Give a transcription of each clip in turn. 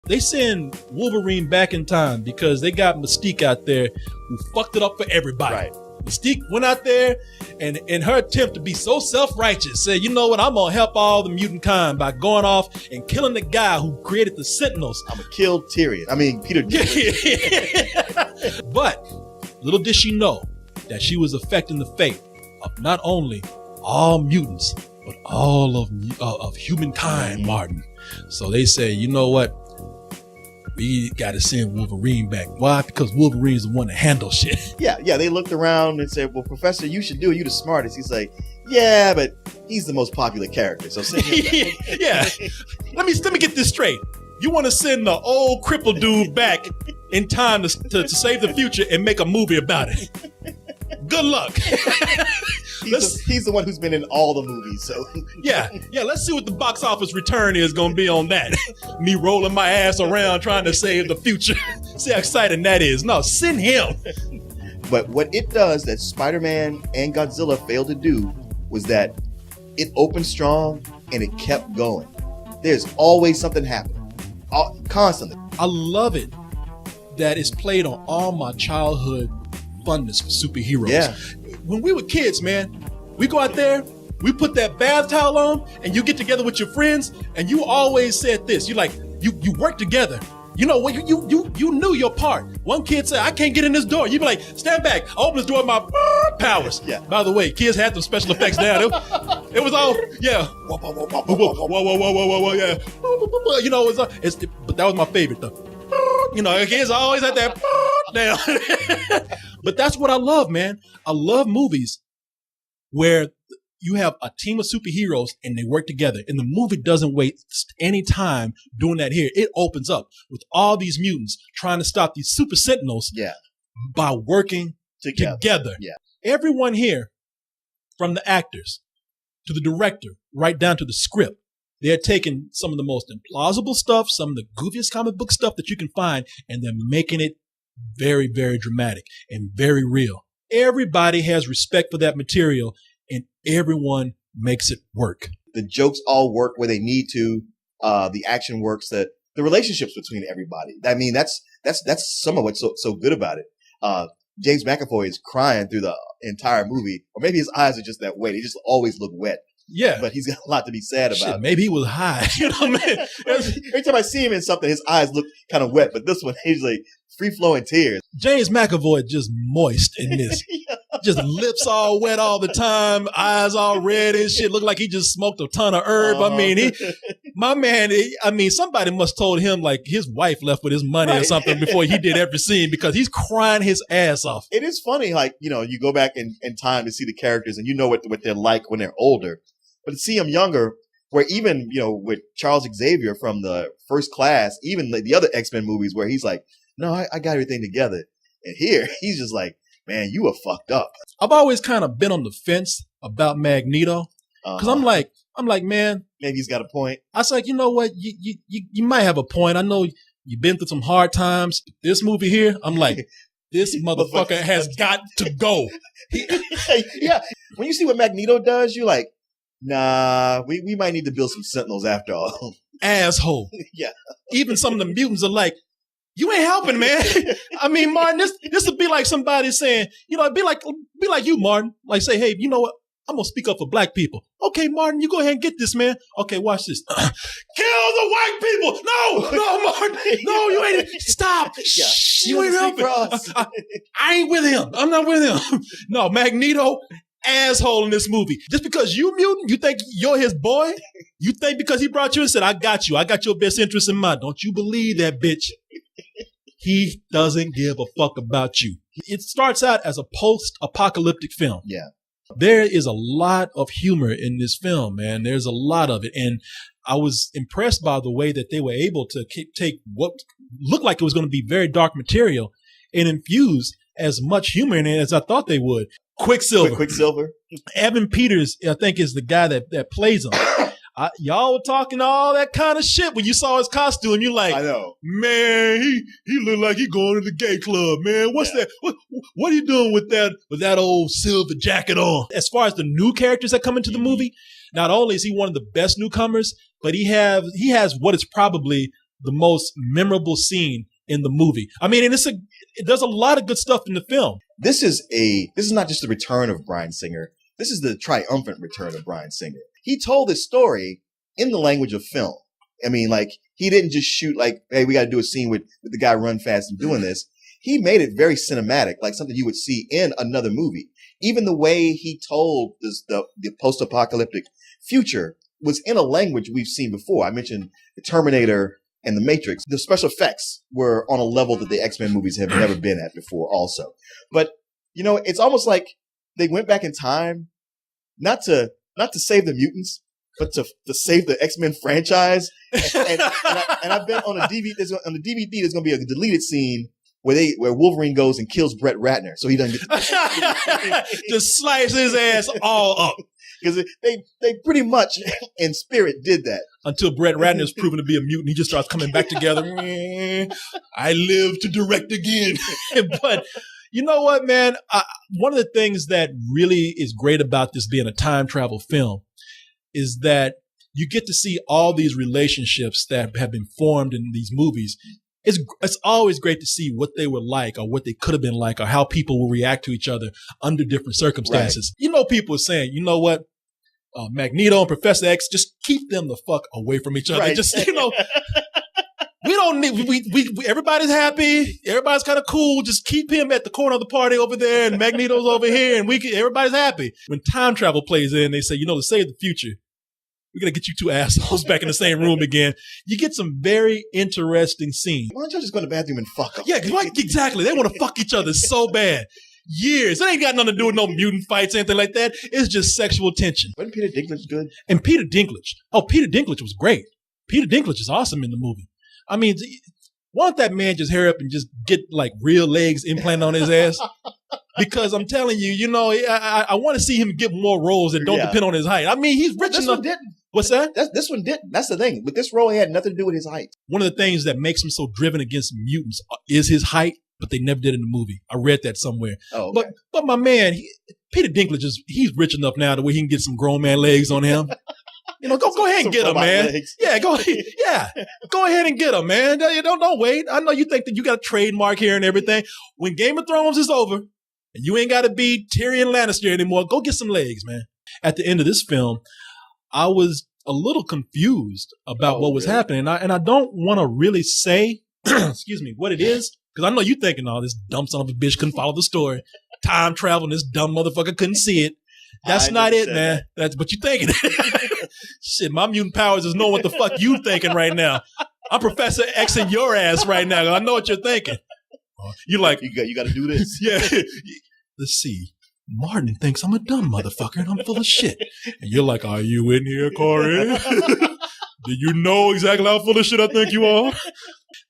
They send Wolverine back in time because they got Mystique out there who fucked it up for everybody. Right. Mystique went out there and in her attempt to be so self-righteous said, you know what, I'm going to help all the mutant kind by going off and killing the guy who created the Sentinels. I'm going to kill Peter. But little did she know that she was affecting the fate of not only all mutants, but all of humankind, Martin. So they say, you know what? We got to send Wolverine back. Why? Because Wolverine's the one to handle shit. Yeah. They looked around and said, well, Professor, you should do it. You're the smartest. He's like, yeah, but he's the most popular character. So send him back. Yeah. Let me get this straight. You want to send the old crippled dude back in time to save the future and make a movie about it. Good luck. He's the one who's been in all the movies, so yeah. Let's see what the box office return is going to be on that. Me rolling my ass around trying to save the future. See how exciting that is. No, send him. But what it does that Spider-Man and Godzilla failed to do was that it opened strong and it kept going. There's always something happening, constantly. I love it that it's played on all my childhood funness for superheroes. Yeah. When we were kids, man, we go out there, we put that bath towel on, and you get together with your friends, and you always said this. You work together. You know what? You knew your part. One kid said, "I can't get in this door." You'd be like, "Stand back! I open this door with my powers." Yeah. By the way, kids had some special effects down. It was all yeah. Whoa, yeah. You know, but that was my favorite though. You know, kids always had that down. But that's what I love, man. I love movies where you have a team of superheroes and they work together. And the movie doesn't waste any time doing that here. It opens up with all these mutants trying to stop these super sentinels by working together. Yeah. Everyone here, from the actors to the director, right down to the script, they're taking some of the most implausible stuff, some of the goofiest comic book stuff that you can find, and they're making it very, very dramatic and very real. Everybody has respect for that material, and everyone makes it work. The jokes all work where they need to. The action works. That the relationships between everybody. I mean, that's some of what's so good about it. James McAvoy is crying through the entire movie, or maybe his eyes are just that way. They just always look wet. Yeah. But he's got a lot to be sad about. Shit, maybe he was high. You know what I mean? Every time I see him in something, his eyes look kind of wet. But this one, he's like free-flowing tears. James McAvoy just moist in this. Yeah. Just lips all wet all the time, eyes all red and shit. Look like he just smoked a ton of herb. I mean, somebody must told him like his wife left with his money or something before he did every scene, because he's crying his ass off. It is funny, like, you know, you go back in time to see the characters and you know what they're like when they're older. But to see them younger, where even, you know, with Charles Xavier from the First Class, even like the other X-Men movies where he's like, no, I got everything together. And here, he's just like, man, you are fucked up. I've always kind of been on the fence about Magneto. Because I'm like, man. Maybe he's got a point. I was like, you know what? You might have a point. I know you've been through some hard times. This movie here, I'm like, this motherfucker has got to go. Yeah. When you see what Magneto does, you're like, nah, we might need to build some Sentinels after all. Asshole. Yeah. Even some of the mutants are like, you ain't helping, man. I mean, Martin, this would be like somebody saying, you know, it'd be like you, Martin. Like say, hey, you know what? I'm going to speak up for black people. Okay, Martin, you go ahead and get this, man. Okay, watch this. Kill the white people. No, Martin. No, you ain't. Stop. Yeah. You ain't helping. I ain't with him. I'm not with him. No, Magneto, asshole in this movie. Just because you mutant, you think you're his boy? You think because he brought you and said, I got your best interest in mind. Don't you believe that, bitch? He doesn't give a fuck about you. It starts out as a post-apocalyptic film. Yeah. There is a lot of humor in this film, man. There's a lot of it. And I was impressed by the way that they were able to take what looked like it was going to be very dark material and infuse as much humor in it as I thought they would. Quicksilver. Evan Peters, I think, is the guy that plays him. Y'all were talking all that kind of shit when you saw his costume. You're like, I know, man, he look like he going to the gay club, man. What's that? What are you doing with that old silver jacket on? As far as the new characters that come into the movie, not only is he one of the best newcomers, but he has what is probably the most memorable scene in the movie. I mean, and there's a lot of good stuff in the film. This is not just the return of Bryan Singer. This is the triumphant return of Bryan Singer. He told this story in the language of film. I mean, like, he didn't just shoot like, hey, we got to do a scene with the guy run fast and doing this. He made it very cinematic, like something you would see in another movie. Even the way he told the post-apocalyptic future was in a language we've seen before. I mentioned the Terminator and the Matrix. The special effects were on a level that the X-Men movies have never been at before also. But, you know, it's almost like they went back in time, not to save the mutants, but to save the X-Men franchise. And I've been on a DVD. On the DVD, there's going to be a deleted scene where Wolverine goes and kills Brett Ratner, so he doesn't get just slice his ass all up. Because they pretty much in spirit did that. Until Brett Ratner is proven to be a mutant, he just starts coming back together. I live to direct again. But you know what, man? One of the things that really is great about this being a time travel film is that you get to see all these relationships that have been formed in these movies. It's always great to see what they were like or what they could have been like or how people will react to each other under different circumstances. Right. You know, people are saying, you know what? Magneto and Professor X, just keep them the fuck away from each other. Right. Just, you know, we don't need, we everybody's happy. Everybody's kind of cool. Just keep him at the corner of the party over there and Magneto's over here and everybody's happy. When time travel plays in, they say, you know, to save the future, we're going to get you two assholes back in the same room again. You get some very interesting scenes. Why don't you just go to the bathroom and fuck them? Yeah, exactly. They want to fuck each other so bad. Years. It ain't got nothing to do with no mutant fights, anything like that. It's just sexual tension. Wasn't Peter Dinklage good? And Peter Dinklage was great. Peter Dinklage is awesome in the movie. I mean, why don't that man just hurry up and just get like real legs implanted on his ass? Because I'm telling you, you know, I want to see him get more roles that don't depend on his height. I mean, he's rich enough. This one didn't. What's that? This one didn't. That's the thing. But this role had nothing to do with his height. One of the things that makes him so driven against mutants is his height, but they never did in the movie. I read that somewhere. Oh, okay. But my man, Peter Dinklage he's rich enough now to where he can get some grown man legs on him. You know, go ahead and get him, man. Legs. Yeah, go ahead and get him, man. Don't wait. I know you think that you got a trademark here and everything. When Game of Thrones is over and you ain't got to be Tyrion Lannister anymore, go get some legs, man. At the end of this film, I was a little confused about what was happening. And I don't want to really say, excuse me, what it is. Because I know you thinking, oh, this dumb son of a bitch couldn't follow the story. Time travel, and this dumb motherfucker couldn't see it. That's not it, man. That's what you thinking. Shit, my mutant powers is knowing what the fuck you thinking right now. I'm Professor X in your ass right now. I know what you're thinking. You like, you got to do this. Yeah. Let's see. Martin thinks I'm a dumb motherfucker and I'm full of shit. And you're like, are you in here, Corey? Do you know exactly how full of shit I think you are?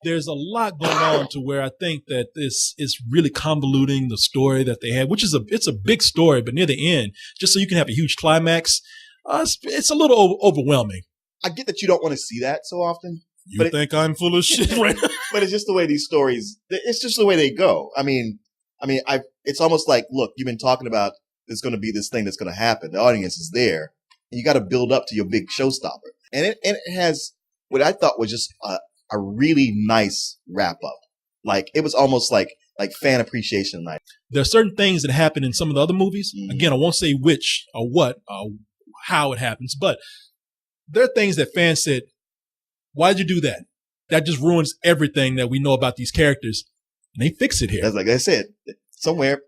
There's a lot going on to where I think that this is really convoluting the story that they had, which is it's a big story, but near the end, just so you can have a huge climax, it's a little overwhelming. I get that you don't want to see that so often. You think I'm full of shit right now? But it's just the way these stories, it's just the way they go. I mean, it's almost like, look, you've been talking about there's going to be this thing that's going to happen. The audience is there. And you got to build up to your big showstopper. And it has what I thought was just a really nice wrap up. Like, it was almost like fan appreciation night. There are certain things that happen in some of the other movies. Mm-hmm. Again, I won't say which or what, how it happens, but there are things that fans said, why'd you do that? That just ruins everything that we know about these characters. And they fix it here. That's like I said, somewhere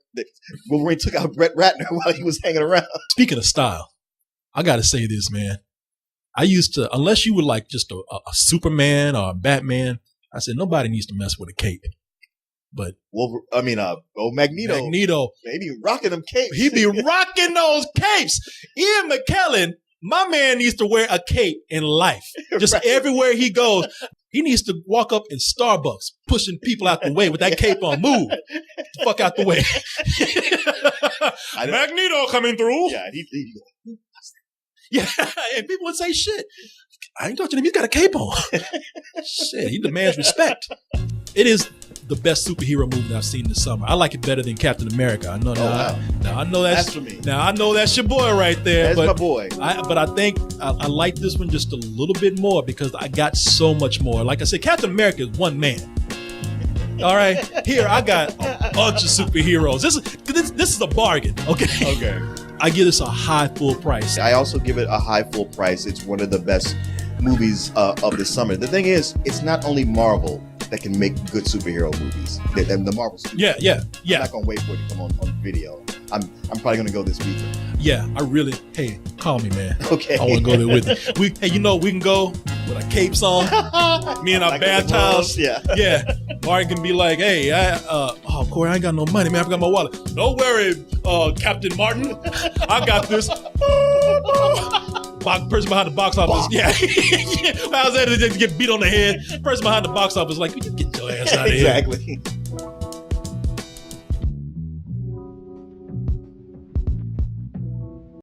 Wolverine took out Brett Ratner while he was hanging around. Speaking of style, I got to say this, man. I used to, unless you were like just a Superman or a Batman, I said, nobody needs to mess with a cape. But Magneto. Magneto. They be rocking them capes. He be rocking those capes. Ian McKellen, my man needs to wear a cape in life. Just right. Everywhere he goes. He needs to walk up in Starbucks, pushing people out the way with that cape on. Move. Get the fuck out the way. Magneto coming through. Yeah, yeah, and people would say, shit, I ain't touching him. He's got a cape on. Shit, he demands respect. It is the best superhero movie that I've seen this summer. I like it better than Captain America. I know wow. Now I know that's for me. Now I know that's your boy right there. That's my boy. But I think I like this one just a little bit more because I got so much more. Like I said, Captain America is one man. All right, here I got a bunch of superheroes. This is a bargain. Okay. Okay. I give this a high full price. I also give it a high full price. It's one of the best movies of the summer. The thing is, it's not only Marvel that can make good superhero movies. The Marvel studio. Yeah. I'm not gonna wait for it to come on video. I'm probably gonna go this weekend. Yeah, hey, call me, man. Okay. I want to go there with you. We can go with our capes on, me and our Like bath the towels. gloves, yeah. Yeah. Martin can be like, hey, Corey, I ain't got no money, man. I forgot my wallet. Don't worry, Captain Martin. I got this. Person behind the box office. Yeah. I was there to get beat on the head. Person behind the box office like, you get your ass out of here. Exactly.